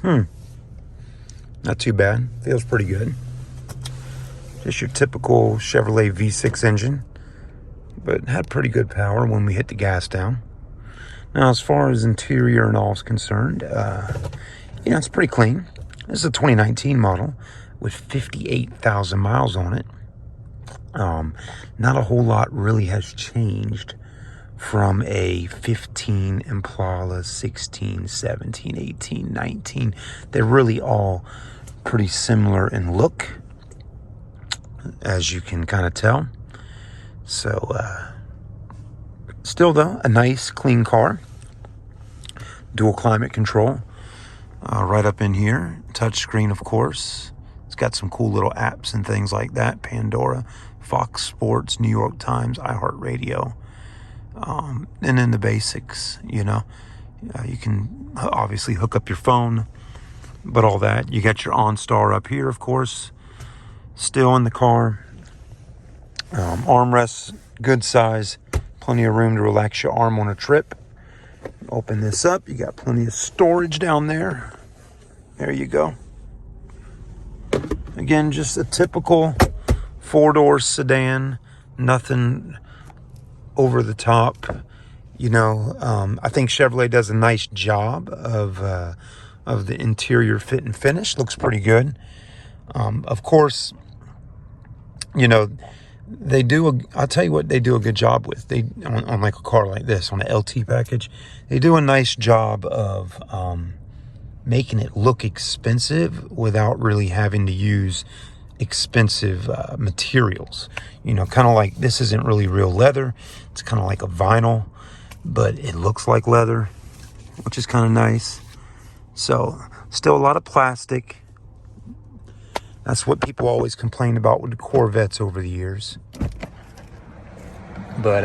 Not too bad. Feels pretty good. Just your typical Chevrolet V6 engine, but had pretty good power when we hit the gas down. Now, as far as interior and all is concerned, it's pretty clean. This is a 2019 model with 58,000 miles on it. Not a whole lot really has changed from a 15 Impala, 16, 17, 18, 19. They're really all pretty similar in look, as you can kind of tell. So, still though, a nice clean car. Dual climate control right up in here. Touchscreen, of course. It's got some cool little apps and things like that. Pandora, Fox Sports, New York Times, iHeartRadio. And then the basics, you can obviously hook up your phone, but all that. You got your OnStar up here, of course, still in the car. Armrests, good size, plenty of room to relax your arm on a trip. Open this up, you got plenty of storage down there. There you go. Again, just a typical four-door sedan, nothing over the top. I think Chevrolet does a nice job of the interior fit and finish. Looks pretty good. Of course, they do I'll tell you what they do a good job with. They on like a car like this, on an LT package, they do a nice job of making it look expensive without really having to use expensive materials. Kind of like, this isn't really real leather. It's kind of like a vinyl, but it looks like leather, which is kind of nice. So still a lot of plastic. That's what people always complain about with the Corvettes over the years. But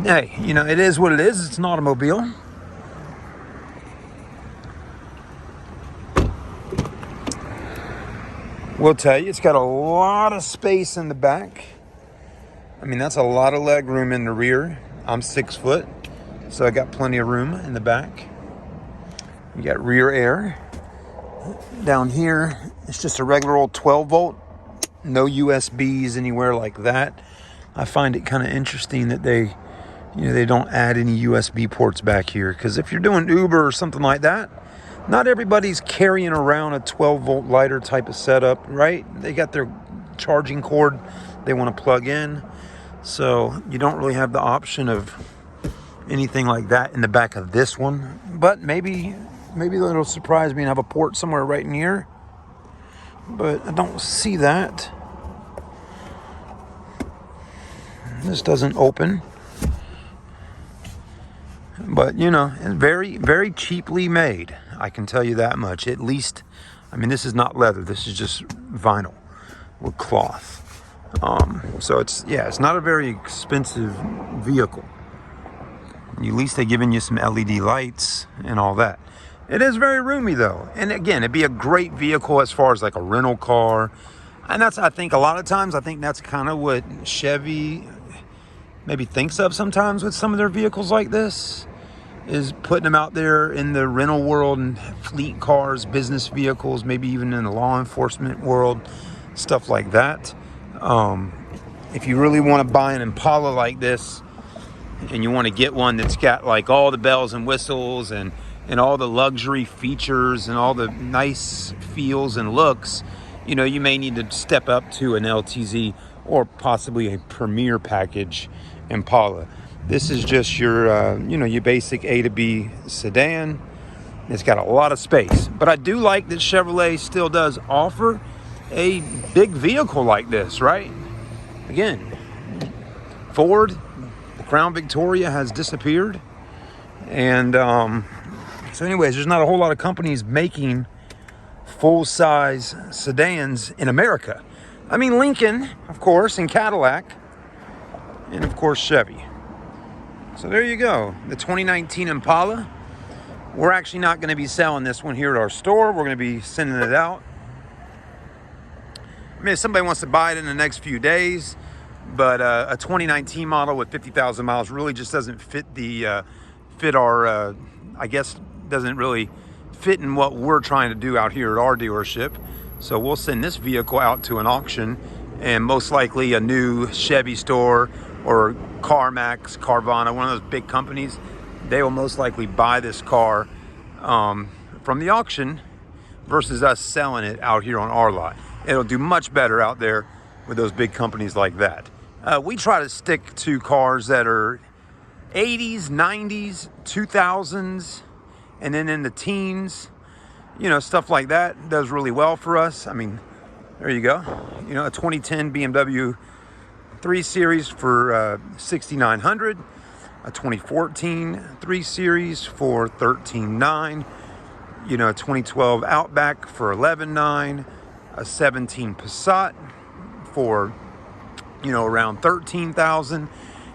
hey, it is what it is. It's an automobile. We'll tell you, it's got a lot of space in the back. That's a lot of leg room in the rear. I'm 6 foot, so I got plenty of room in the back. You got rear air. Down here, it's just a regular old 12 volt. No USBs anywhere like that. I find it kind of interesting that they don't add any USB ports back here, because if you're doing Uber or something like that, not everybody's carrying around a 12 volt lighter type of setup, right? They got their charging cord they want to plug in. So you don't really have the option of anything like that in the back of this one. But maybe it'll surprise me and have a port somewhere right in here. But I don't see that. This doesn't open. But, very, very cheaply made. I can tell you that much. At least, this is not leather. This is just vinyl with cloth. So it's not a very expensive vehicle. At least they've given you some LED lights and all that. It is very roomy though. And again, it'd be a great vehicle as far as like a rental car. And I think a lot of times, that's kind of what Chevy maybe thinks of sometimes with some of their vehicles like this, is putting them out there in the rental world and fleet cars, business vehicles, maybe even in the law enforcement world, stuff like that. If you really want to buy an Impala like this, and you want to get one that's got like all the bells and whistles and all the luxury features and all the nice feels and looks, you may need to step up to an LTZ or possibly a Premier package Impala. This is just your, your basic A to B sedan. It's got a lot of space. But I do like that Chevrolet still does offer a big vehicle like this, right? Again, Ford, the Crown Victoria has disappeared. And so anyways, there's not a whole lot of companies making full-size sedans in America. Lincoln, of course, and Cadillac, and of course Chevy. So there you go, the 2019 Impala. We're actually not going to be selling this one here at our store. We're going to be sending it out. If somebody wants to buy it in the next few days, but a 2019 model with 50,000 miles really just doesn't fit our, doesn't really fitting what we're trying to do out here at our dealership. So we'll send this vehicle out to an auction, and most likely a new Chevy store or CarMax, Carvana, one of those big companies, they will most likely buy this car from the auction versus us selling it out here on our lot. It'll do much better out there with those big companies like that. We try to stick to cars that are 80s, 90s, 2000s, and then in the teens, you know, stuff like that does really well for us. I mean, there you go. You know, a 2010 BMW 3 Series for $6,900, a 2014 3 Series for $13,900, you know, a 2012 Outback for $11,900, a 17 Passat for, you know, around $13,000,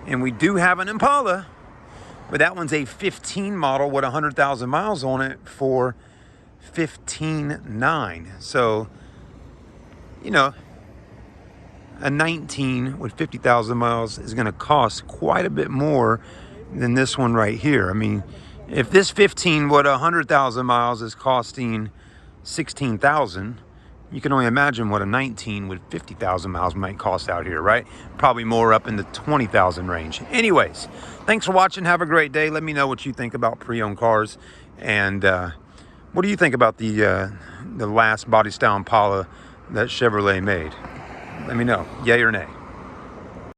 and we do have an Impala, but that one's a 15 model with 100,000 miles on it for $15,900. So, you know, a 19 with 50,000 miles is going to cost quite a bit more than this one right here. I mean, if this 15 with 100,000 miles is costing $16,000, you can only imagine what a 19 with 50,000 miles might cost out here, right? Probably more up in the 20,000 range. Anyways, thanks for watching. Have a great day. Let me know what you think about pre-owned cars, and what do you think about the last body style Impala that Chevrolet made? Let me know, yay or nay.